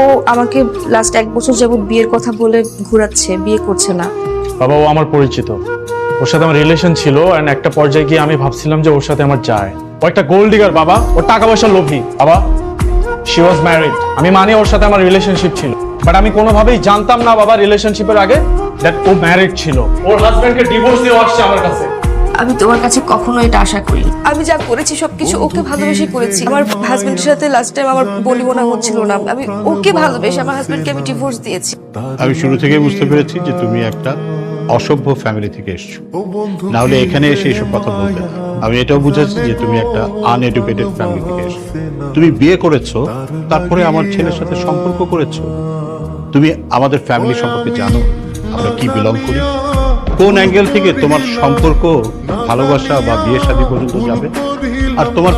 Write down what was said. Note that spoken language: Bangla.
ও আমাকে লাস্ট 1 বছর যাবত বিয়ের কথা বলে ঘোরাচ্ছে, বিয়ে করছে না। বাবা ও আমার পরিচিত, ওর সাথে আমার রিলেশন ছিল, এন্ড একটা পর্যায়ে গিয়ে আমি ভাবছিলাম যে ওর সাথে আমার যায়। ও একটা গোল্ড ডিগার বাবা, ওর টাকা পয়সার লোভী বাবা। শি ওয়াজ ম্যারিড, আমি মানি ওর সাথে আমার রিলেশনশিপ ছিল, বাট আমি কোনোভাবেই জানতাম না বাবা রিলেশনশিপের আগে দ্যাট ও ম্যারিড ছিল। ওর হাজবেন্ডকে ডিভোর্স দিয়ে আসছে আমার কাছে। আমি তোমার কাছে কখনো এটা আশা করিনি। আমি যা করেছি সবকিছু ওকে ভালোবেসে করেছি। আমার হাজবেন্ডের সাথে লাস্ট টাইম আমার বনিবনা হচ্ছিল না, আমি ওকে ভালোবেসে আমার হাজবেন্ডকে আমি ডিভোর্স দিয়েছি। আমি শুরু থেকে বুঝতে পেরেছি যে তুমি একটা অসভ্য ফ্যামিলি থেকে এসছো, না হলে এখানে এসে এসব কথা বলতে না। আমি এটাও বুঝেছি যে তুমি একটা আনএডুকেটেড ফ্যামিলি থেকে এসছো। তুমি বিয়ে করেছো, তারপরে আমার ছেলের সাথে সম্পর্ক করেছো। তুমি আমাদের ফ্যামিলি সম্পর্কে জানো আমরা কি বিলং করি, কোন অ্যাঙ্গেল থেকে তোমার সম্পর্ক ভালোবাসা বা বিয়ে শাদী পর্যন্ত যাবে। আর তোমার